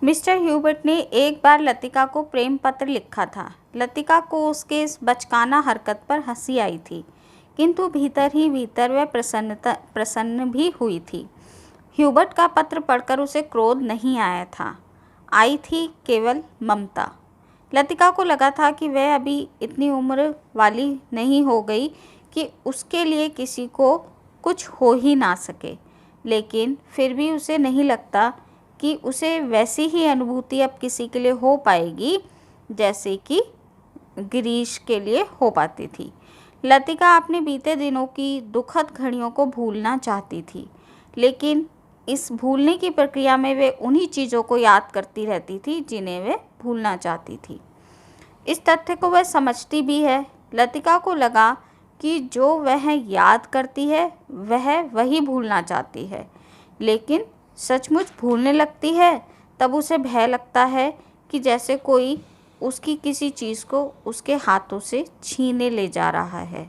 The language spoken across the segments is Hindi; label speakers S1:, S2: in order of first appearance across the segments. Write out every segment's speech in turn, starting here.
S1: मिस्टर ह्यूबर्ट ने एक बार लतिका को प्रेम पत्र लिखा था। लतिका को उसके इस बचकाना हरकत पर हंसी आई थी, किंतु भीतर ही भीतर वह प्रसन्न भी हुई थी। ह्यूबर्ट का पत्र पढ़कर उसे क्रोध नहीं आया था, आई थी केवल ममता। लतिका को लगा था कि वह अभी इतनी उम्र वाली नहीं हो गई कि उसके लिए किसी को कुछ हो ही ना सके, लेकिन फिर भी उसे नहीं लगता कि उसे वैसी ही अनुभूति अब किसी के लिए हो पाएगी जैसे कि गिरीश के लिए हो पाती थी। लतिका अपने बीते दिनों की दुखद घड़ियों को भूलना चाहती थी, लेकिन इस भूलने की प्रक्रिया में वे उन्हीं चीज़ों को याद करती रहती थी जिन्हें वे भूलना चाहती थी। इस तथ्य को वह समझती भी है। लतिका को लगा कि जो वह याद करती है वह वही भूलना चाहती है, लेकिन सचमुच भूलने लगती है तब उसे भय लगता है कि जैसे कोई उसकी किसी चीज़ को उसके हाथों से छीने ले जा रहा है,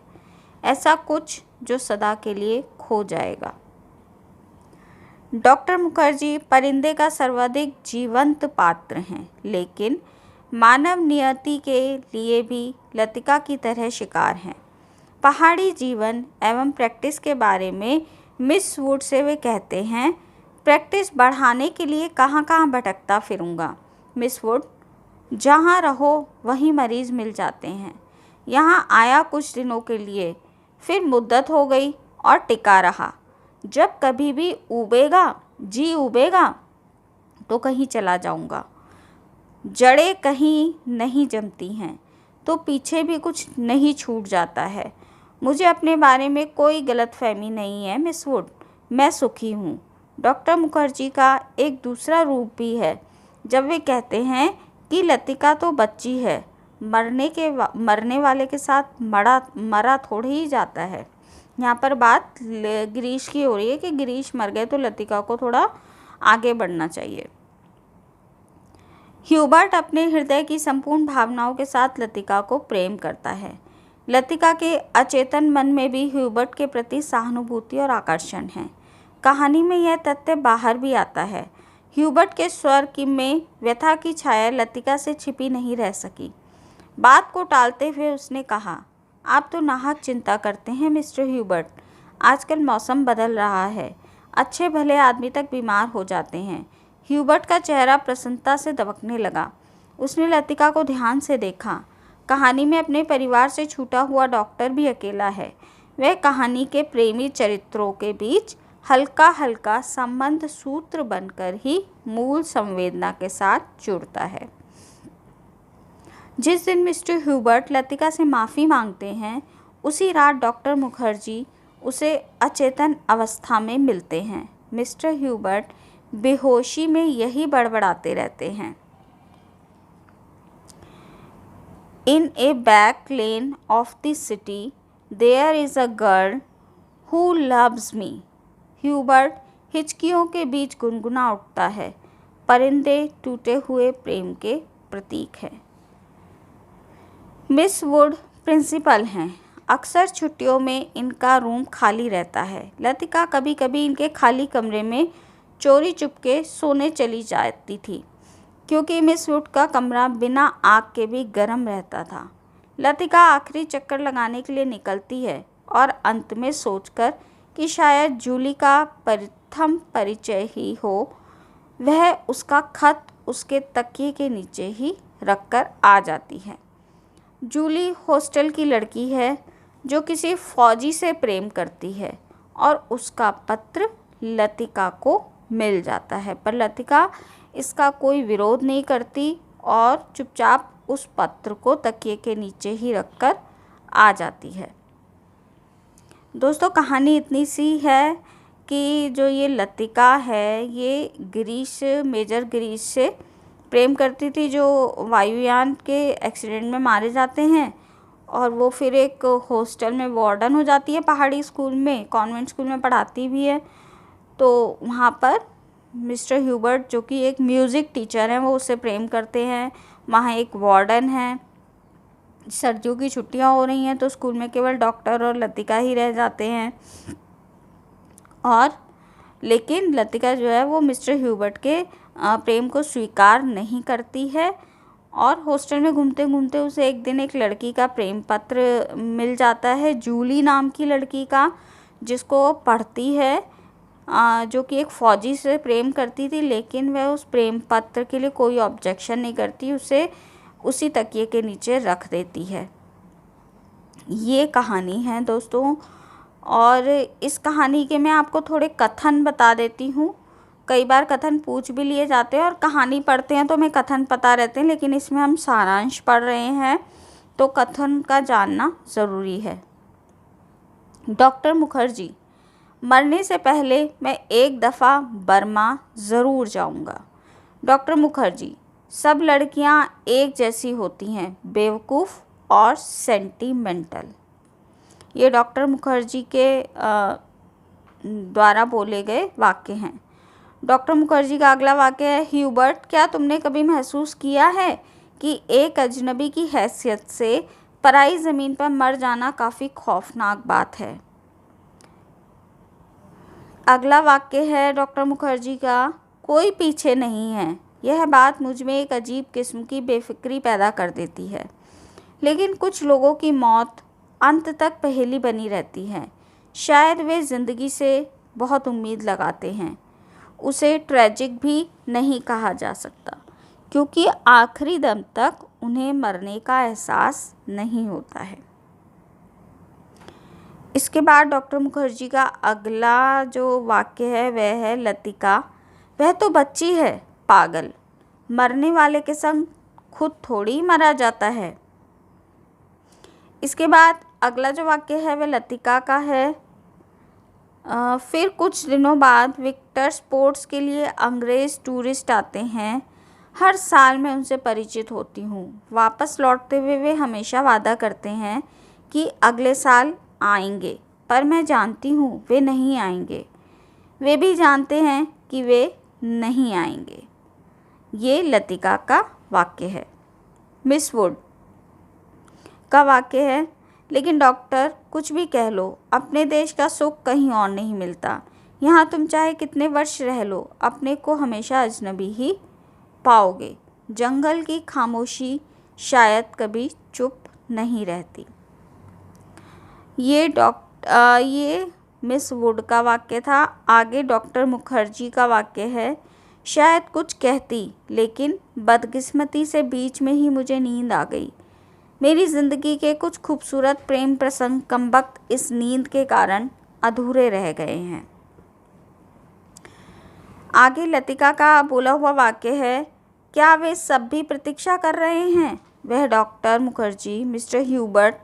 S1: ऐसा कुछ जो सदा के लिए खो जाएगा। डॉक्टर मुखर्जी परिंदे का सर्वाधिक जीवंत पात्र हैं, लेकिन मानव नियति के लिए भी लतिका की तरह शिकार हैं। पहाड़ी जीवन एवं प्रैक्टिस के बारे में मिस वुड से वे कहते हैं, प्रैक्टिस बढ़ाने के लिए कहाँ कहाँ भटकता फिरूँगा मिस वुड, जहाँ रहो वहीं मरीज़ मिल जाते हैं। यहाँ आया कुछ दिनों के लिए, फिर मुद्दत हो गई और टिका रहा। जब कभी भी जी उबेगा तो कहीं चला जाऊँगा। जड़ें कहीं नहीं जमती हैं तो पीछे भी कुछ नहीं छूट जाता है। मुझे अपने बारे में कोई गलतफहमी नहीं है मिस वुड, मैं सुखी हूँ। डॉक्टर मुखर्जी का एक दूसरा रूप भी है जब वे कहते हैं कि लतिका तो बच्ची है, मरने वाले के साथ मरा थोड़े ही जाता है। यहाँ पर बात गिरीश की हो रही है कि गिरीश मर गए तो लतिका को थोड़ा आगे बढ़ना चाहिए। ह्यूबर्ट अपने हृदय की संपूर्ण भावनाओं के साथ लतिका को प्रेम करता है। लतिका के अचेतन मन में भी ह्यूबर्ट के प्रति सहानुभूति और आकर्षण है। कहानी में यह तथ्य बाहर भी आता है। ह्यूबर्ट के स्वर में व्यथा की छाया लतिका से छिपी नहीं रह सकी। बात को टालते हुए उसने कहा, आप तो नाहक चिंता करते हैं मिस्टर ह्यूबर्ट। आजकल मौसम बदल रहा है, अच्छे भले आदमी तक बीमार हो जाते हैं। ह्यूबर्ट का चेहरा प्रसन्नता से दबकने लगा। उसने लतिका को ध्यान से देखा। कहानी में अपने परिवार से छूटा हुआ डॉक्टर भी अकेला है। वह कहानी के प्रेमी चरित्रों के बीच हल्का हल्का संबंध सूत्र बनकर ही मूल संवेदना के साथ जुड़ता है। जिस दिन मिस्टर ह्यूबर्ट लतिका से माफ़ी मांगते हैं, उसी रात डॉक्टर मुखर्जी उसे अचेतन अवस्था में मिलते हैं। मिस्टर ह्यूबर्ट बेहोशी में यही बड़बड़ाते रहते हैं, in a back lane of the city there is a girl who loves me. Hubert हिचकियों के बीच गुनगुना उठता है, परिंदे टूटे हुए प्रेम के प्रतीक हैं। मिस वुड प्रिंसिपल हैं। अक्सर छुट्टियों में इनका रूम खाली रहता है। लतिका कभी कभी इनके खाली कमरे में चोरी चुपके सोने चली जाती थी, क्योंकि मिस वुड का कमरा बिना आग के भी गर्म रहता था। लतिका आखिरी चक्कर लगाने के लिए निकलती है और अंत में सोचकर कि शायद जूली का प्रथम परिचय ही हो, वह उसका खत उसके तकिए के नीचे ही रखकर आ जाती है। जूली हॉस्टल की लड़की है जो किसी फौजी से प्रेम करती है और उसका पत्र लतिका को मिल जाता है, पर लतिका इसका कोई विरोध नहीं करती और चुपचाप उस पत्र को तकिए के नीचे ही रखकर आ जाती है। दोस्तों, कहानी इतनी सी है कि जो ये लतिका है ये मेजर गिरीश से प्रेम करती थी, जो वायुयान के एक्सीडेंट में मारे जाते हैं, और वो फिर एक हॉस्टल में वार्डन हो जाती है पहाड़ी स्कूल में, कॉन्वेंट स्कूल में पढ़ाती भी है। तो वहाँ पर मिस्टर ह्यूबर्ट जो कि एक म्यूज़िक टीचर हैं वो उससे प्रेम करते हैं। वहाँ एक वार्डन है। सर्दियों की छुट्टियाँ हो रही हैं तो स्कूल में केवल डॉक्टर और लतिका ही रह जाते हैं, और लेकिन लतिका जो है वो मिस्टर ह्यूबर्ट के प्रेम को स्वीकार नहीं करती है और हॉस्टल में घूमते घूमते उसे एक दिन एक लड़की का प्रेम पत्र मिल जाता है, जूली नाम की लड़की का, जिसको वो पढ़ती है, जो कि एक फ़ौजी से प्रेम करती थी, लेकिन वह उस प्रेम पत्र के लिए कोई ऑब्जेक्शन नहीं करती, उसे उसी तकिए के नीचे रख देती है। ये कहानी है दोस्तों, और इस कहानी के मैं आपको थोड़े कथन बता देती हूँ। कई बार कथन पूछ भी लिए जाते हैं और कहानी पढ़ते हैं तो हमें कथन पता रहते हैं, लेकिन इसमें हम सारांश पढ़ रहे हैं तो कथन का जानना ज़रूरी है। डॉक्टर मुखर्जी, मरने से पहले मैं एक दफ़ा बर्मा ज़रूर जाऊंगा। डॉक्टर मुखर्जी, सब लड़कियां एक जैसी होती हैं, बेवकूफ़ और सेंटिमेंटल। ये डॉक्टर मुखर्जी के द्वारा बोले गए वाक्य हैं। डॉक्टर मुखर्जी का अगला वाक्य है, ह्यूबर्ट, क्या तुमने कभी महसूस किया है कि एक अजनबी की हैसियत से पराई ज़मीन पर मर जाना काफ़ी खौफनाक बात है। अगला वाक्य है डॉक्टर मुखर्जी का, कोई पीछे नहीं है। यह बात मुझ में एक अजीब किस्म की बेफिक्री पैदा कर देती है, लेकिन कुछ लोगों की मौत अंत तक पहेली बनी रहती है। शायद वे ज़िंदगी से बहुत उम्मीद लगाते हैं। उसे ट्रेजिक भी नहीं कहा जा सकता, क्योंकि आखिरी दम तक उन्हें मरने का एहसास नहीं होता है। इसके बाद डॉक्टर मुखर्जी का अगला जो वाक्य है वह है, लतिका, वह तो बच्ची है, पागल, मरने वाले के संग खुद थोड़ी मरा जाता है। इसके बाद अगला जो वाक्य है वह लतिका का है, फिर कुछ दिनों बाद विक्टर स्पोर्ट्स के लिए अंग्रेज़ टूरिस्ट आते हैं। हर साल मैं उनसे परिचित होती हूँ। वापस लौटते हुए वे हमेशा वादा करते हैं कि अगले साल आएंगे, पर मैं जानती हूँ वे नहीं आएंगे। वे भी जानते हैं कि वे नहीं आएंगे। ये लतिका का वाक्य है। मिस वुड का वाक्य है, लेकिन डॉक्टर कुछ भी कह लो, अपने देश का सुख कहीं और नहीं मिलता। यहाँ तुम चाहे कितने वर्ष रह लो, अपने को हमेशा अजनबी ही पाओगे। जंगल की खामोशी शायद कभी चुप नहीं रहती। ये मिस वुड का वाक्य था। आगे डॉक्टर मुखर्जी का वाक्य है, शायद कुछ कहती, लेकिन बदकिस्मती से बीच में ही मुझे नींद आ गई। मेरी ज़िंदगी के कुछ खूबसूरत प्रेम प्रसंग कमबख्त इस नींद के कारण अधूरे रह गए हैं। आगे लतिका का बोला हुआ वाक्य है, क्या वे सब भी प्रतीक्षा कर रहे हैं? वह डॉक्टर मुखर्जी, मिस्टर ह्यूबर्ट,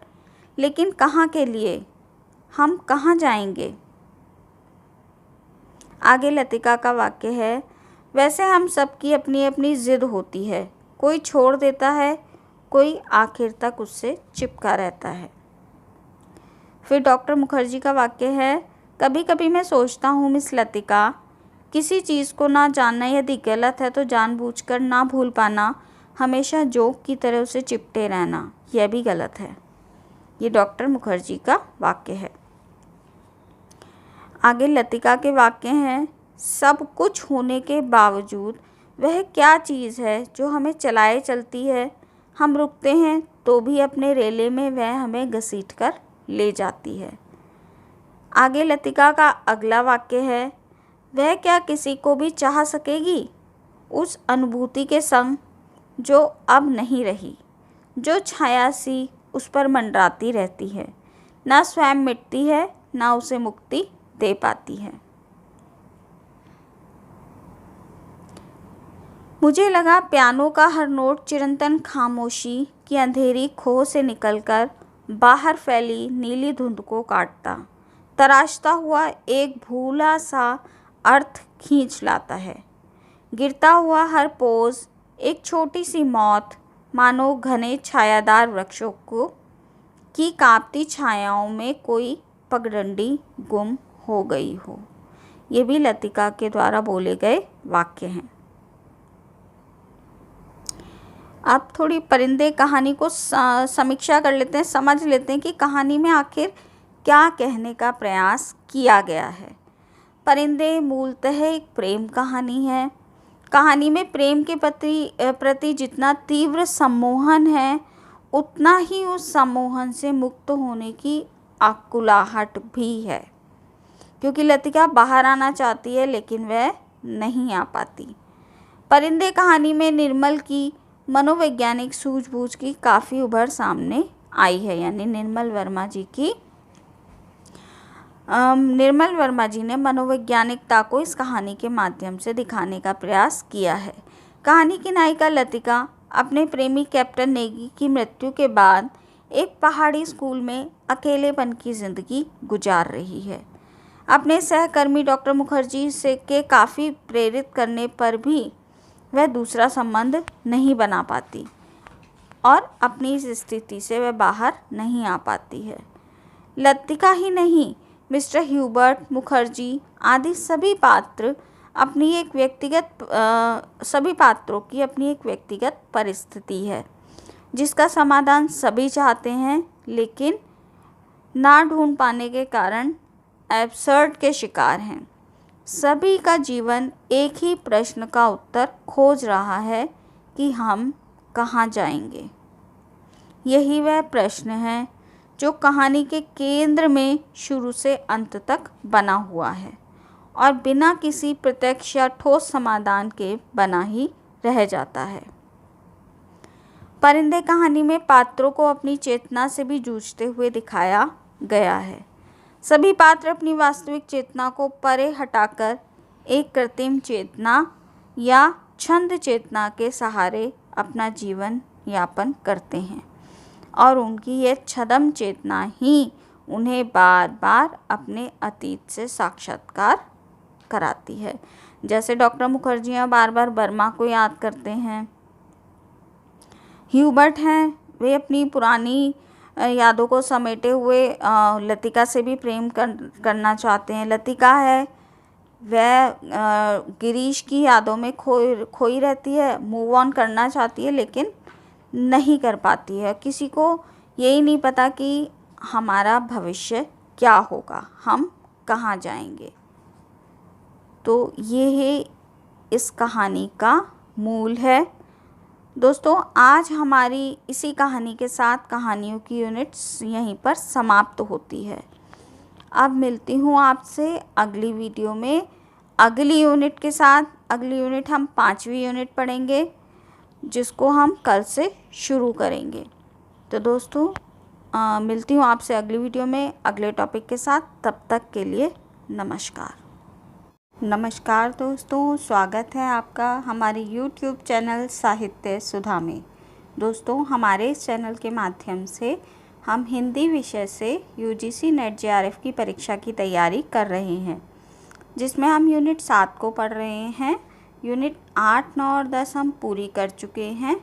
S1: लेकिन कहाँ के लिए? हम कहाँ जाएंगे? आगे लतिका का वाक्य है, वैसे हम सब की अपनी अपनी ज़िद होती है, कोई छोड़ देता है, कोई आखिर तक उससे चिपका रहता है। फिर डॉक्टर मुखर्जी का वाक्य है, कभी कभी मैं सोचता हूँ मिस लतिका, किसी चीज़ को ना जानना यदि गलत है तो जानबूझकर ना भूल पाना, हमेशा जोक की तरह उसे चिपटे रहना, यह भी गलत है। ये डॉक्टर मुखर्जी का वाक्य है। आगे लतिका के वाक्य हैं, सब कुछ होने के बावजूद वह क्या चीज़ है जो हमें चलाए चलती है? हम रुकते हैं तो भी अपने रेले में वह हमें घसीट कर ले जाती है। आगे लतिका का अगला वाक्य है, वह क्या किसी को भी चाह सकेगी? उस अनुभूति के संग जो अब नहीं रही, जो छाया सी उस पर मंडराती रहती है, ना स्वयं मिटती है, ना उसे मुक्ति दे पाती है। मुझे लगा पियानो का हर नोट चिरंतन खामोशी की अंधेरी खो से निकलकर बाहर फैली नीली धुंध को काटता, तराशता हुआ एक भूला सा अर्थ खींच लाता है। गिरता हुआ हर पोज एक छोटी सी मौत, मानो घने छायादार वृक्षों को की कांपती छायाओं में कोई पगडंडी गुम हो गई हो। ये भी लतिका के द्वारा बोले गए वाक्य हैं। अब थोड़ी परिंदे कहानी को समीक्षा कर लेते हैं, समझ लेते हैं कि कहानी में आखिर क्या कहने का प्रयास किया गया है। परिंदे मूलतः एक प्रेम कहानी है। कहानी में प्रेम के प्रति जितना तीव्र सम्मोहन है, उतना ही उस सम्मोहन से मुक्त होने की आकुलाहट भी है, क्योंकि लतिका बाहर आना चाहती है लेकिन वह नहीं आ पाती। परिंदे कहानी में निर्मल की मनोवैज्ञानिक सूझबूझ की काफ़ी उभर सामने आई है, यानी निर्मल वर्मा जी ने मनोवैज्ञानिकता को इस कहानी के माध्यम से दिखाने का प्रयास किया है। कहानी की नायिका लतिका अपने प्रेमी कैप्टन नेगी की मृत्यु के बाद एक पहाड़ी स्कूल में अकेलेपन की ज़िंदगी गुजार रही है। अपने सहकर्मी डॉक्टर मुखर्जी से के काफ़ी प्रेरित करने पर भी वह दूसरा संबंध नहीं बना पाती और अपनी इस स्थिति से वह बाहर नहीं आ पाती है। लतिका ही नहीं, मिस्टर ह्यूबर्ट, मुखर्जी आदि सभी पात्रों की अपनी एक व्यक्तिगत परिस्थिति है, जिसका समाधान सभी चाहते हैं लेकिन ना ढूंढ पाने के कारण एब्सर्ड के शिकार हैं। सभी का जीवन एक ही प्रश्न का उत्तर खोज रहा है कि हम कहाँ जाएंगे। यही वह प्रश्न है जो कहानी के केंद्र में शुरू से अंत तक बना हुआ है और बिना किसी प्रत्यक्ष या ठोस समाधान के बना ही रह जाता है। परिंदे कहानी में पात्रों को अपनी चेतना से भी जूझते हुए दिखाया गया है। सभी पात्र अपनी वास्तविक चेतना को परे हटाकर एक कृत्रिम चेतना या छंद चेतना के सहारे अपना जीवन यापन करते हैं और उनकी यह छद्म चेतना ही उन्हें बार बार अपने अतीत से साक्षात्कार कराती है। जैसे डॉक्टर मुखर्जी बार बार बर्मा को याद करते हैं। ह्यूबर्ट हैं, वे अपनी पुरानी यादों को समेटे हुए लतिका से भी प्रेम करना चाहते हैं। लतिका है, वह गिरीश की यादों में खोई रहती है, मूव ऑन करना चाहती है लेकिन नहीं कर पाती है। किसी को यही नहीं पता कि हमारा भविष्य क्या होगा, हम कहाँ जाएंगे। तो ये है इस कहानी का मूल है। दोस्तों, आज हमारी इसी कहानी के साथ कहानियों की यूनिट्स यहीं पर समाप्त होती है। अब मिलती हूँ आपसे अगली वीडियो में अगली यूनिट के साथ। अगली यूनिट हम 5वीं यूनिट पढ़ेंगे, जिसको हम कल से शुरू करेंगे। तो दोस्तों, मिलती हूँ आपसे अगली वीडियो में अगले टॉपिक के साथ। तब तक के लिए नमस्कार। नमस्कार दोस्तों, स्वागत है आपका हमारे YouTube चैनल साहित्य सुधा में। दोस्तों, हमारे इस चैनल के माध्यम से हम हिंदी विषय से UGC नेट JRF की परीक्षा की तैयारी कर रहे हैं, जिसमें हम यूनिट 7 को पढ़ रहे हैं। यूनिट 8, 9 और 10 हम पूरी कर चुके हैं।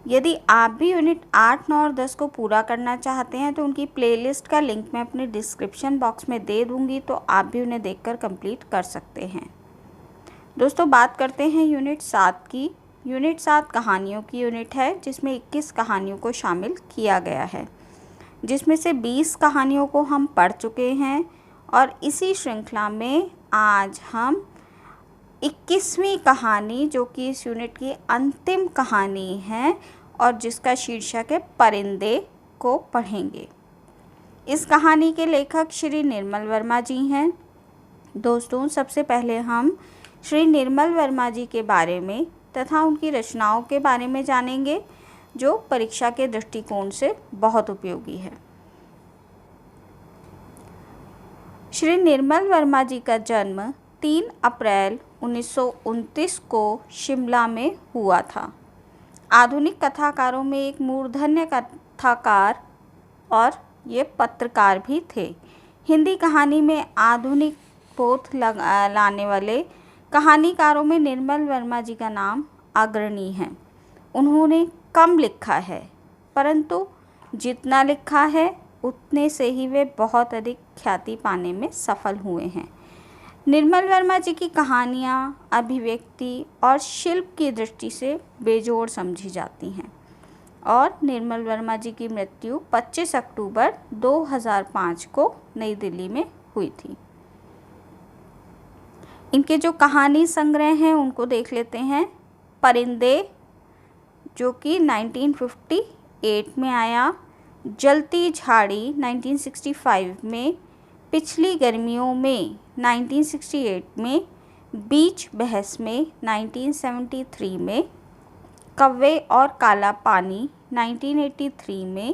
S1: यदि आप भी यूनिट 8, 9 और 10 को पूरा करना चाहते हैं तो उनकी प्लेलिस्ट का लिंक मैं अपने डिस्क्रिप्शन बॉक्स में दे दूंगी, तो आप भी उन्हें देखकर कंप्लीट कर सकते हैं। दोस्तों, बात करते हैं यूनिट 7 की। यूनिट 7 कहानियों की यूनिट है, जिसमें 21 कहानियों को शामिल किया गया है, जिसमें से 20 कहानियों को हम पढ़ चुके हैं और इसी श्रृंखला में आज हम 21वीं कहानी, जो कि इस यूनिट की अंतिम कहानी है और जिसका शीर्षक है परिंदे, को पढ़ेंगे। इस कहानी के लेखक श्री निर्मल वर्मा जी हैं। दोस्तों, सबसे पहले हम श्री निर्मल वर्मा जी के बारे में तथा उनकी रचनाओं के बारे में जानेंगे, जो परीक्षा के दृष्टिकोण से बहुत उपयोगी है। श्री निर्मल वर्मा जी का जन्म 3 अप्रैल 1929 को शिमला में हुआ था। आधुनिक कथाकारों में एक मूर्धन्य कथाकार और ये पत्रकार भी थे। हिंदी कहानी में आधुनिक पोत लाने वाले कहानीकारों में निर्मल वर्मा जी का नाम अग्रणी है। उन्होंने कम लिखा है, परंतु जितना लिखा है उतने से ही वे बहुत अधिक ख्याति पाने में सफल हुए हैं। निर्मल वर्मा जी की कहानियाँ अभिव्यक्ति और शिल्प की दृष्टि से बेजोड़ समझी जाती हैं और निर्मल वर्मा जी की मृत्यु 25 अक्टूबर 2005 को नई दिल्ली में हुई थी। इनके जो कहानी संग्रह हैं उनको देख लेते हैं। परिंदे, जो कि 1958 में आया। जलती झाड़ी 1965 में। पिछली गर्मियों में 1968 में। बीच बहस में 1973 में। कौवे और काला पानी 1983 में।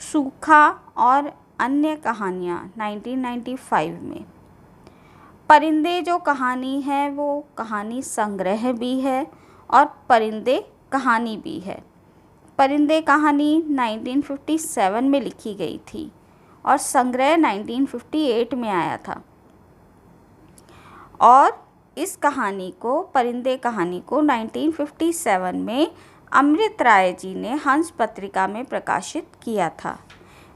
S1: सूखा और अन्य कहानियाँ 1995 में। परिंदे जो कहानी है वो कहानी संग्रह भी है और परिंदे कहानी भी है। परिंदे कहानी 1957 में लिखी गई थी और संग्रह 1958 में आया था। और इस कहानी को, परिंदे कहानी को 1957 में अमृत राय जी ने हंस पत्रिका में प्रकाशित किया था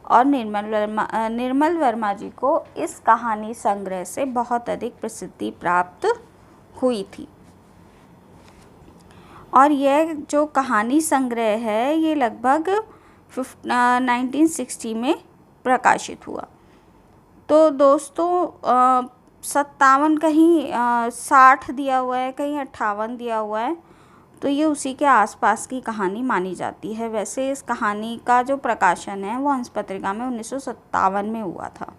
S1: और निर्मल वर्मा जी को इस कहानी संग्रह से बहुत अधिक प्रसिद्धि प्राप्त हुई थी। और यह जो कहानी संग्रह है ये लगभग 1960 में प्रकाशित हुआ। तो दोस्तों 57 कहीं 60 दिया हुआ है, कहीं 58 दिया हुआ है, तो ये उसी के आसपास की कहानी मानी जाती है। वैसे इस कहानी का जो प्रकाशन है वो हंस पत्रिका में 1957 में हुआ था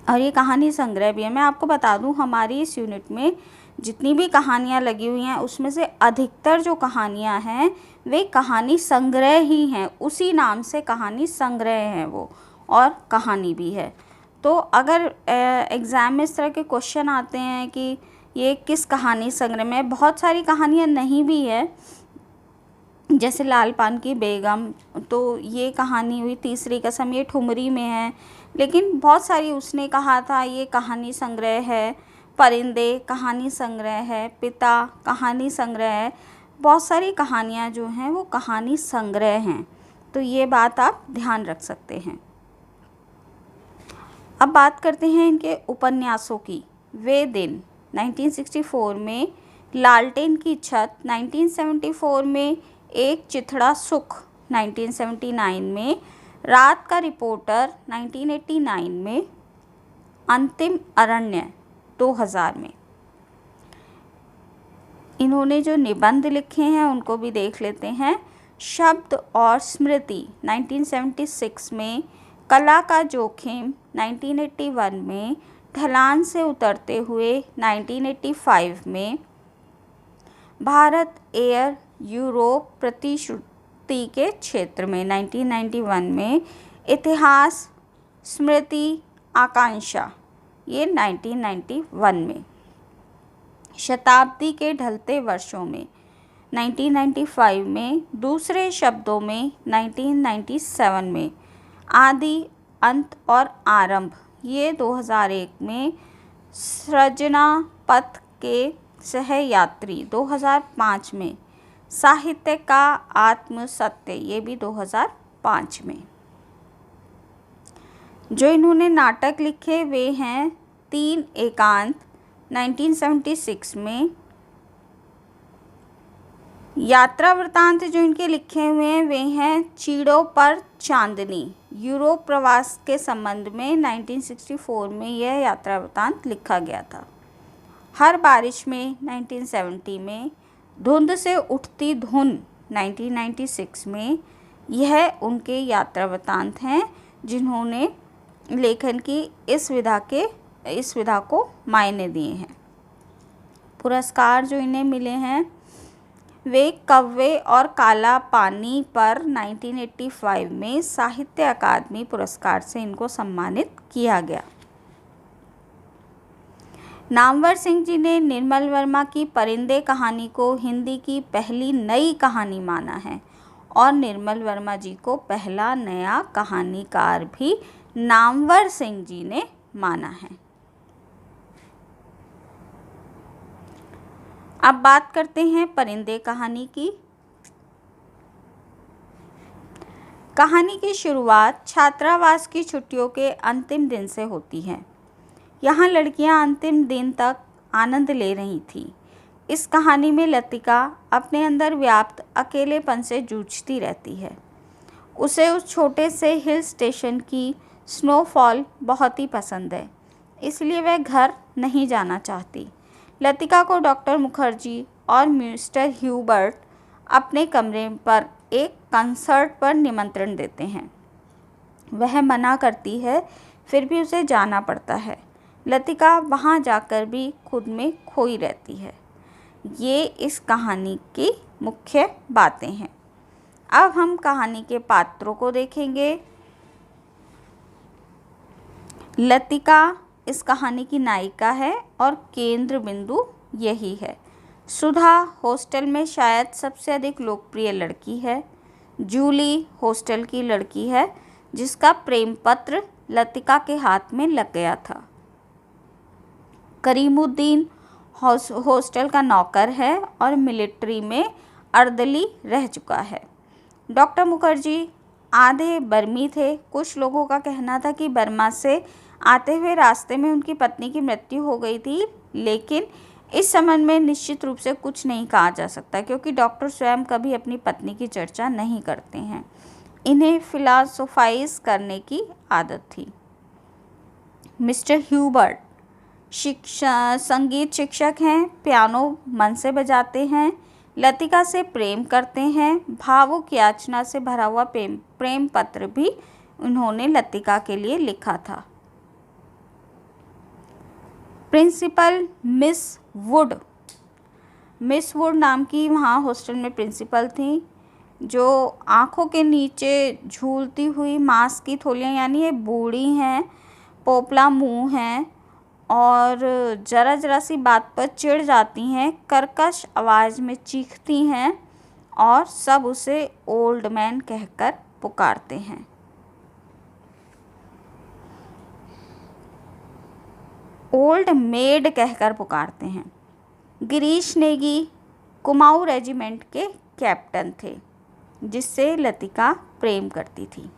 S1: और ये कहानी संग्रह भी है। मैं आपको बता दूं, हमारी इस यूनिट में जितनी भी कहानियाँ लगी हुई हैं उसमें से अधिकतर जो कहानियाँ हैं वे कहानी संग्रह ही हैं। उसी नाम से कहानी संग्रह है वो, और कहानी भी है। तो अगर एग्ज़ाम में इस तरह के क्वेश्चन आते हैं कि ये किस कहानी संग्रह में, बहुत सारी कहानियाँ नहीं भी है, जैसे लाल पान की बेगम, तो ये कहानी हुई। तीसरी कसम ये ठुमरी में है, लेकिन बहुत सारी उसने कहा था ये कहानी संग्रह है। परिंदे कहानी संग्रह है। पिता कहानी संग्रह है। बहुत सारी कहानियाँ जो हैं वो कहानी संग्रह हैं, तो ये बात आप ध्यान रख सकते हैं। अब बात करते हैं इनके उपन्यासों की। वे दिन 1964 में। लालटेन की छत 1974 में। एक चिथड़ा सुख 1979 में। रात का रिपोर्टर 1989 में। अंतिम अरण्य 2000 में। इन्होंने जो निबंध लिखे हैं उनको भी देख लेते हैं। शब्द और स्मृति 1976 में। कला का जोखिम 1981 में। ढलान से उतरते हुए 1985 में। भारत एयर यूरोप प्रतिश्रुति के क्षेत्र में 1991 में। इतिहास स्मृति आकांक्षा ये 1991 में। शताब्दी के ढलते वर्षों में 1995 में। दूसरे शब्दों में 1997 में। आदि अंत और आरंभ ये 2001 में। सृजना पथ के सहयात्री 2005 में। साहित्य का आत्म सत्य ये भी 2005 में। जो इन्होंने नाटक लिखे वे हैं तीन एकांत 1976 में। यात्रा वृतांत जो इनके लिखे हुए हैं वे हैं चीड़ों पर चांदनी। यूरोप प्रवास के संबंध में 1964 में यह यात्रा वृतांत लिखा गया था। हर बारिश में 1970 में। धुंध से उठती धुन 1996 में। यह उनके यात्रा वृतांत हैं जिन्होंने लेखन की इस विधा को मायने दिए हैं। पुरस्कार जो इन्हें मिले हैं वे कौवे और काला पानी पर 1985 में साहित्य अकादमी पुरस्कार से इनको सम्मानित किया गया। नामवर सिंह जी ने निर्मल वर्मा की परिंदे कहानी को हिंदी की पहली नई कहानी माना है और निर्मल वर्मा जी को पहला नया कहानीकार भी नामवर सिंह जी ने माना है। अब बात करते हैं परिंदे कहानी की। कहानी की शुरुआत छात्रावास की छुट्टियों के अंतिम दिन से होती है। यहाँ लड़कियाँ अंतिम दिन तक आनंद ले रही थीं। इस कहानी में लतिका अपने अंदर व्याप्त अकेलेपन से जूझती रहती है। उसे उस छोटे से हिल स्टेशन की स्नोफॉल बहुत ही पसंद है, इसलिए वह घर नहीं जाना चाहती। लतिका को डॉक्टर मुखर्जी और मिस्टर ह्यूबर्ट अपने कमरे पर एक कंसर्ट पर निमंत्रण देते हैं। वह मना करती है, फिर भी उसे जाना पड़ता है। लतिका वहां जाकर भी खुद में खोई रहती है। ये इस कहानी की मुख्य बातें हैं। अब हम कहानी के पात्रों को देखेंगे। लतिका इस कहानी की नायिका है और केंद्र बिंदु यही है। सुधा हॉस्टल में शायद सबसे अधिक लोकप्रिय लड़की है। जूली हॉस्टल की लड़की है जिसका प्रेम पत्र लतिका के हाथ में लग गया था। करीमुद्दीन हॉस्टल का नौकर है और मिलिट्री में अर्दली रह चुका है। डॉक्टर मुखर्जी आधे बर्मी थे। कुछ लोगों का कहना था कि बर्मा से आते हुए रास्ते में उनकी पत्नी की मृत्यु हो गई थी, लेकिन इस संबंध में निश्चित रूप से कुछ नहीं कहा जा सकता क्योंकि डॉक्टर स्वयं कभी अपनी पत्नी की चर्चा नहीं करते हैं। इन्हें फिलॉसफाइज करने की आदत थी। मिस्टर ह्यूबर्ट संगीत शिक्षक हैं, पियानो मन से बजाते हैं, लतिका से प्रेम करते हैं। भावुक याचना से भरा हुआ प्रेम पत्र भी उन्होंने लतिका के लिए लिखा था। प्रिंसिपल मिस वुड नाम की वहाँ हॉस्टल में प्रिंसिपल थी, जो आँखों के नीचे झूलती हुई मांस की थोलियाँ, यानी ये बूढ़ी हैं, पोपला मुंह हैं और ज़रा ज़रा सी बात पर चिढ़ जाती हैं, कर्कश आवाज़ में चीखती हैं और सब उसे ओल्ड मैन कहकर पुकारते हैं। ओल्ड मेड कहकर पुकारते हैं। गिरीश नेगी कुमाऊं रेजिमेंट के कैप्टन थे जिससे लतिका प्रेम करती थी।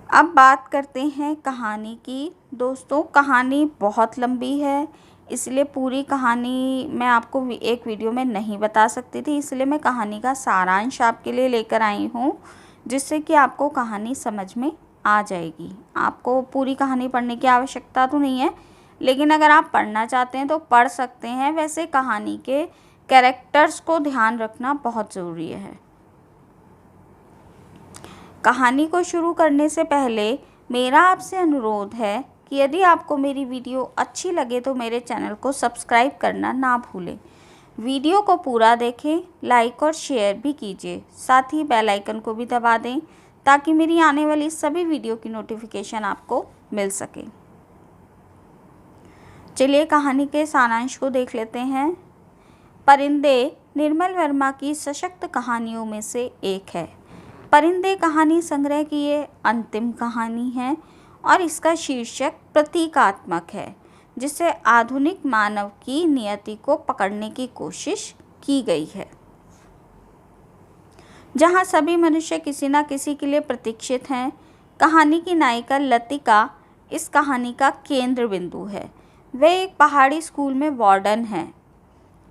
S1: अब बात करते हैं कहानी की। दोस्तों, कहानी बहुत लंबी है, इसलिए पूरी कहानी मैं आपको एक वीडियो में नहीं बता सकती थी, इसलिए मैं कहानी का सारांश आपके लिए लेकर आई हूँ, जिससे कि आपको कहानी समझ में आ जाएगी। आपको पूरी कहानी पढ़ने की आवश्यकता तो नहीं है, लेकिन अगर आप पढ़ना चाहते हैं तो पढ़ सकते हैं। वैसे कहानी के कैरेक्टर्स को ध्यान रखना बहुत ज़रूरी है। कहानी को शुरू करने से पहले मेरा आपसे अनुरोध है कि यदि आपको मेरी वीडियो अच्छी लगे तो मेरे चैनल को सब्सक्राइब करना ना भूलें। वीडियो को पूरा देखें, लाइक और शेयर भी कीजिए, साथ ही बेल आइकन को भी दबा दें ताकि मेरी आने वाली सभी वीडियो की नोटिफिकेशन आपको मिल सके। चलिए कहानी के सारांश को देख लेते हैं। परिंदे निर्मल वर्मा की सशक्त कहानियों में से एक है। परिंदे कहानी संग्रह की ये अंतिम कहानी है और इसका शीर्षक प्रतीकात्मक है, जिससे आधुनिक मानव की नियति को पकड़ने की कोशिश की गई है। जहाँ सभी मनुष्य किसी न किसी के लिए प्रतीक्षित हैं, कहानी की नायिका लतिका इस कहानी का केंद्र बिंदु है। वह एक पहाड़ी स्कूल में वार्डन है।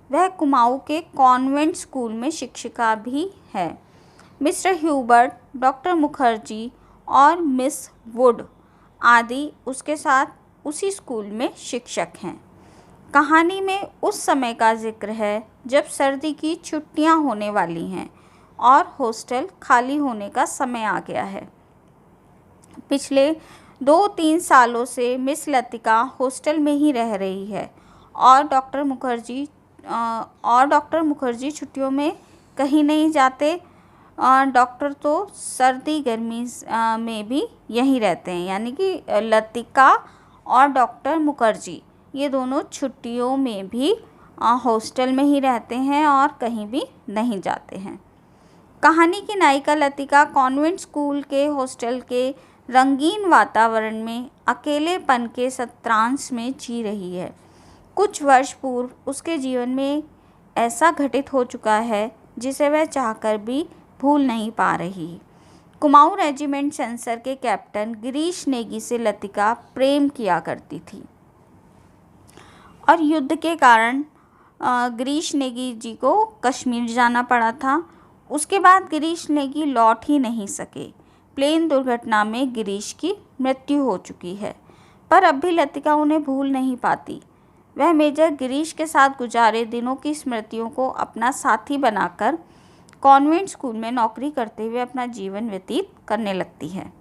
S1: वह कुमाऊं के कॉन्वेंट स्कूल में शिक्षिका भी है। मिस्टर ह्यूबर्ट, डॉक्टर मुखर्जी और मिस वुड आदि उसके साथ उसी स्कूल में शिक्षक हैं। कहानी में उस समय का जिक्र है जब सर्दी की छुट्टियां होने वाली हैं और हॉस्टल खाली होने का समय आ गया है। पिछले 2-3 सालों से मिस लतिका हॉस्टल में ही रह रही है और डॉक्टर मुखर्जी छुट्टियों में कहीं नहीं जाते। डॉक्टर तो सर्दी गर्मी में भी यहीं रहते हैं, यानी कि लतिका और डॉक्टर मुखर्जी ये दोनों छुट्टियों में भी हॉस्टल में ही रहते हैं और कहीं भी नहीं जाते हैं। कहानी की नायिका लतिका कॉन्वेंट स्कूल के हॉस्टल के रंगीन वातावरण में अकेलेपन के सत्रांश में जी रही है। कुछ वर्ष पूर्व उसके जीवन में ऐसा घटित हो चुका है जिसे वह चाहकर भी भूल नहीं पा रही। कुमाऊं रेजिमेंट सेंसर के कैप्टन गिरीश नेगी से लतिका प्रेम किया करती थी और युद्ध के कारण गिरीश नेगी जी को कश्मीर जाना पड़ा था। उसके बाद गिरीश नेगी लौट ही नहीं सके। प्लेन दुर्घटना में गिरीश की मृत्यु हो चुकी है। पर अब भी लतिका उन्हें भूल नहीं पाती। वह मेजर गिरीश के साथ गुजारे दिनों की स्मृतियों को अपना साथी बनाकर कॉन्वेंट स्कूल में नौकरी करते हुए अपना जीवन व्यतीत करने लगती है।